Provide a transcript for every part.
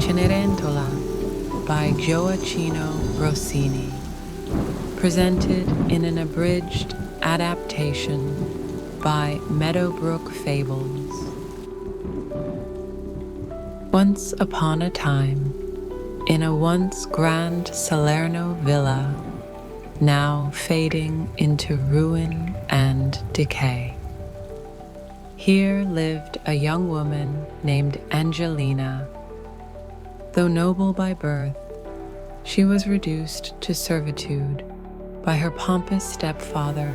Cenerentola by Gioacchino Rossini, presented in an abridged adaptation by Meadowbrook Fables. Once upon a time, in a once grand Salerno villa, now fading into ruin and decay, here lived a young woman named Angelina. Though noble by birth, she was reduced to servitude by her pompous stepfather,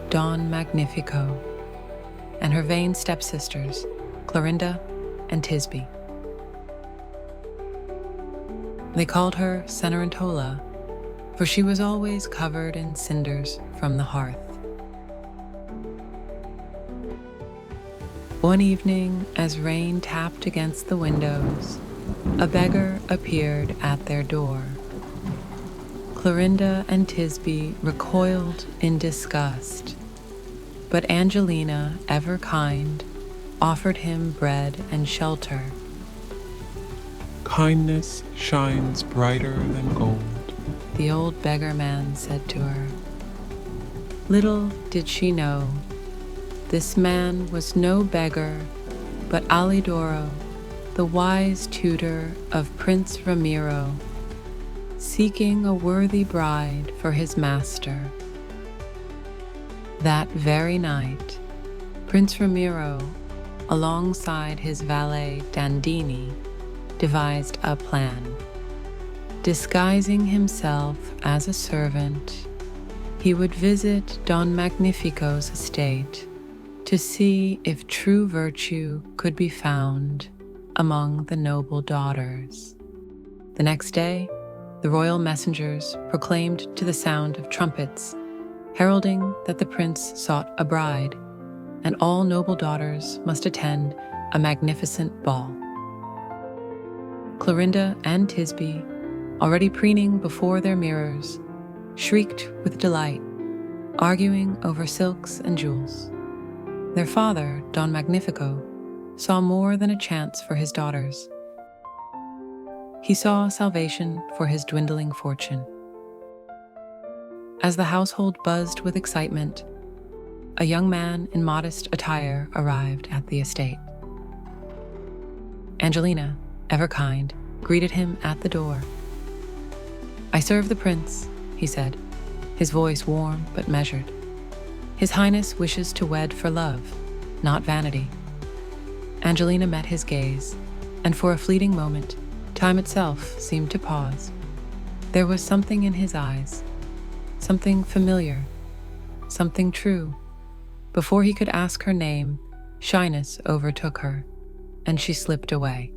Don Magnifico, and her vain stepsisters, Clorinda and Tisbe. They called her Cenerentola, for she was always covered in cinders from the hearth. One evening, as rain tapped against the windows, a beggar appeared at their door. Clorinda and Tisbe recoiled in disgust, but Angelina, ever kind, offered him bread and shelter. "Kindness shines brighter than gold," the old beggar man said to her. Little did she know, this man was no beggar, but Alidoro, the wise tutor of Prince Ramiro, seeking a worthy bride for his master. That very night, Prince Ramiro, alongside his valet Dandini, devised a plan. Disguising himself as a servant, he would visit Don Magnifico's estate to see if true virtue could be found among the noble daughters. The next day, the royal messengers proclaimed to the sound of trumpets, heralding that the prince sought a bride, and all noble daughters must attend a magnificent ball. Clorinda and Tisbe, already preening before their mirrors, shrieked with delight, arguing over silks and jewels. Their father, Don Magnifico, saw more than a chance for his daughters. He saw salvation for his dwindling fortune. As the household buzzed with excitement, a young man in modest attire arrived at the estate. Angelina, ever kind, greeted him at the door. "I serve the prince," he said, his voice warm but measured. "His Highness wishes to wed for love, not vanity." Angelina met his gaze, and for a fleeting moment, time itself seemed to pause. There was something in his eyes, something familiar, something true. Before he could ask her name, shyness overtook her, and she slipped away.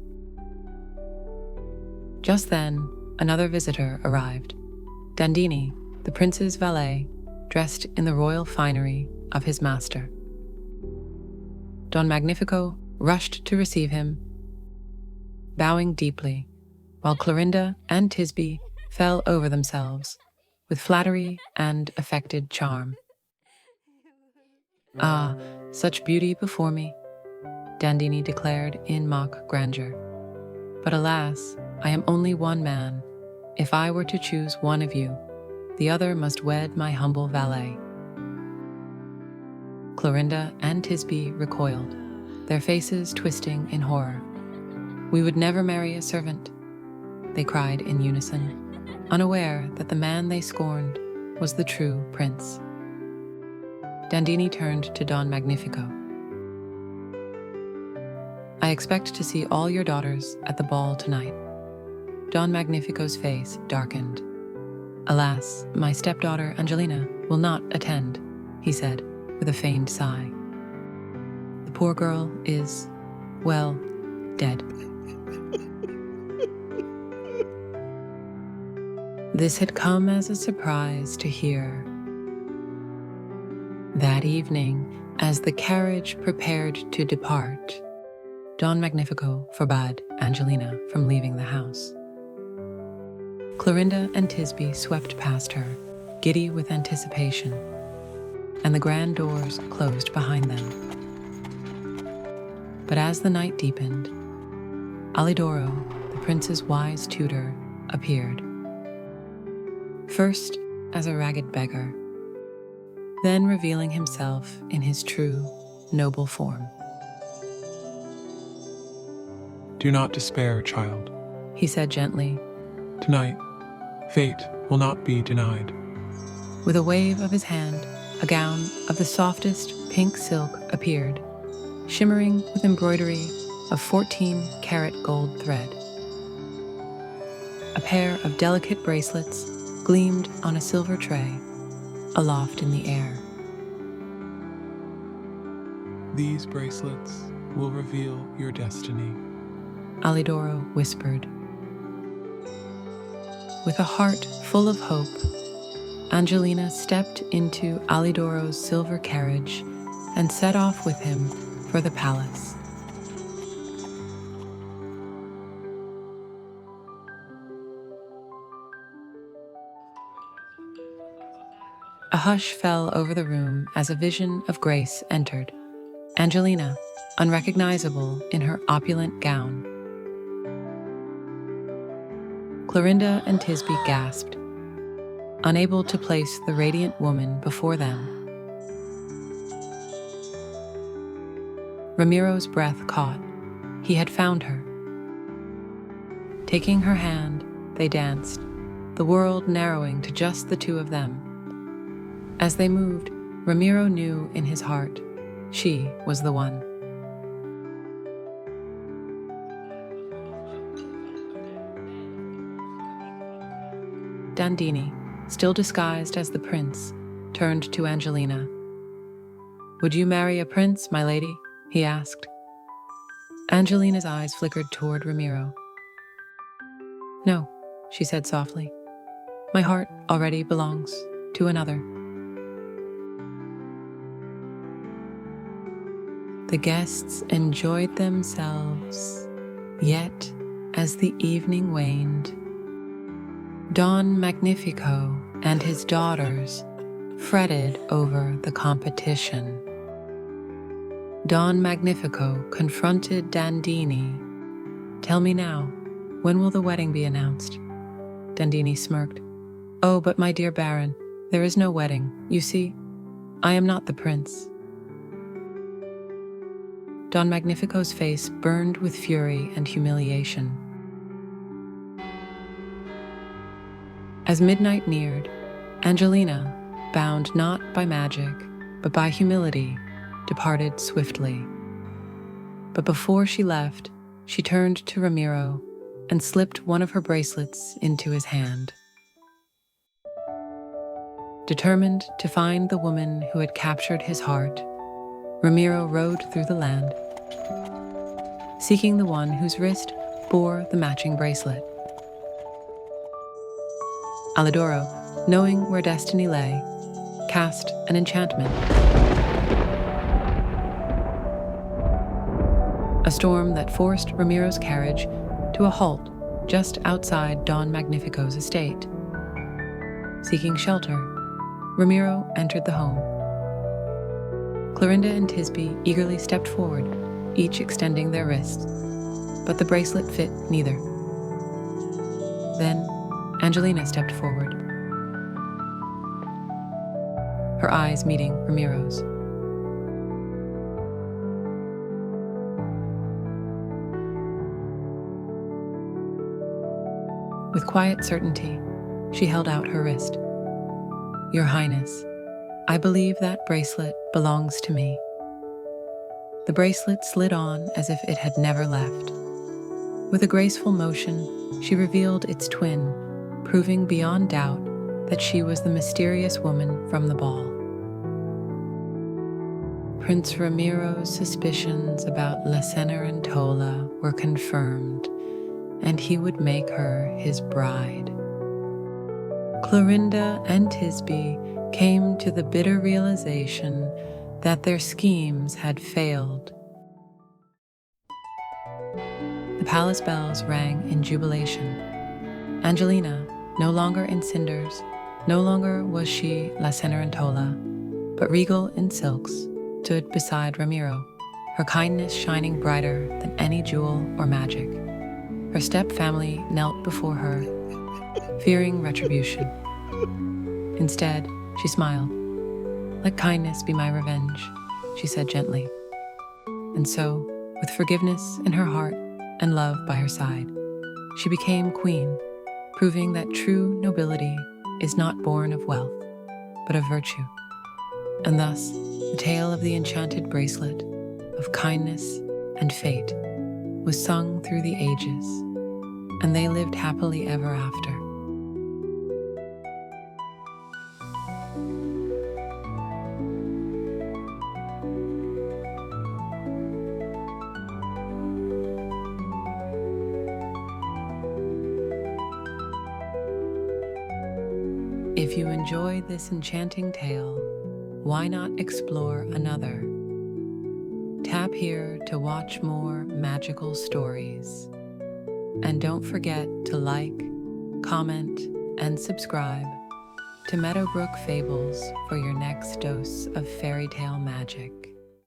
Just then, another visitor arrived. Dandini, the prince's valet, dressed in the royal finery of his master. Don Magnifico rushed to receive him, bowing deeply, while Clorinda and Tisbe fell over themselves with flattery and affected charm. "Ah, such beauty before me," Dandini declared in mock grandeur. "But alas, I am only one man. If I were to choose one of you, the other must wed my humble valet." Clorinda and Tisbe recoiled, their faces twisting in horror. "We would never marry a servant," they cried in unison, unaware that the man they scorned was the true prince. Dandini turned to Don Magnifico. "I expect to see all your daughters at the ball tonight." Don Magnifico's face darkened. "Alas, my stepdaughter Angelina will not attend," he said with a feigned sigh. "The poor girl is, well, dead." This had come as a surprise to hear. That evening, as the carriage prepared to depart, Don Magnifico forbade Angelina from leaving the house. Clorinda and Tisbe swept past her, giddy with anticipation, and the grand doors closed behind them. But as the night deepened, Alidoro, the prince's wise tutor appeared. First as a ragged beggar, then revealing himself in his true, noble form. Do not despair, child. He said gently. Tonight, fate will not be denied. With a wave of his hand, a gown of the softest pink silk appeared, shimmering with embroidery of 14-karat gold thread. A pair of delicate bracelets gleamed on a silver tray, aloft in the air. These bracelets will reveal your destiny, Alidoro whispered. With a heart full of hope, Angelina stepped into Alidoro's silver carriage and set off with him for the palace. A hush fell over the room as a vision of grace entered. Angelina, unrecognizable in her opulent gown. Clorinda and Tisbe gasped, unable to place the radiant woman before them. Ramiro's breath caught. He had found her. Taking her hand, they danced, the world narrowing to just the two of them. As they moved, Ramiro knew in his heart she was the one. Dandini, still disguised as the prince, turned to Angelina. "Would you marry a prince, my lady?" he asked. Angelina's eyes flickered toward Ramiro. "No," she said softly. "My heart already belongs to another." The guests enjoyed themselves, yet as the evening waned, Don Magnifico and his daughters fretted over the competition. Don Magnifico confronted Dandini. "Tell me now, when will the wedding be announced?" Dandini smirked. "Oh, but my dear Baron, there is no wedding. You see, I am not the prince." Don Magnifico's face burned with fury and humiliation. As midnight neared, Angelina, bound not by magic, but by humility, departed swiftly. But before she left, she turned to Ramiro and slipped one of her bracelets into his hand. Determined to find the woman who had captured his heart, Ramiro rode through the land, seeking the one whose wrist bore the matching bracelet. Alidoro, knowing where destiny lay, cast an enchantment. A storm that forced Ramiro's carriage to a halt just outside Don Magnifico's estate. Seeking shelter, Ramiro entered the home. Clorinda and Tisbe eagerly stepped forward, each extending their wrists, but the bracelet fit neither. Then Angelina stepped forward, her eyes meeting Ramiro's. With quiet certainty, she held out her wrist. "Your Highness, I believe that bracelet belongs to me." The bracelet slid on as if it had never left. With a graceful motion, she revealed its twin, proving beyond doubt that she was the mysterious woman from the ball. Prince Ramiro's suspicions about La Cenerentola were confirmed, and he would make her his bride. Clorinda and Tisbe came to the bitter realization that their schemes had failed. The palace bells rang in jubilation. Angelina, no longer in cinders, no longer was she La Cenerentola, but regal in silks, stood beside Ramiro, her kindness shining brighter than any jewel or magic. Her step-family knelt before her, fearing retribution. Instead, she smiled. "Let kindness be my revenge," she said gently. And so, with forgiveness in her heart and love by her side, she became queen, proving that true nobility is not born of wealth, but of virtue. And thus, the tale of the enchanted bracelet, of kindness and fate, was sung through the ages, and they lived happily ever after. If you enjoyed this enchanting tale, why not explore another? Tap here to watch more magical stories. And don't forget to like, comment, and subscribe to Meadowbrook Fables for your next dose of fairy tale magic.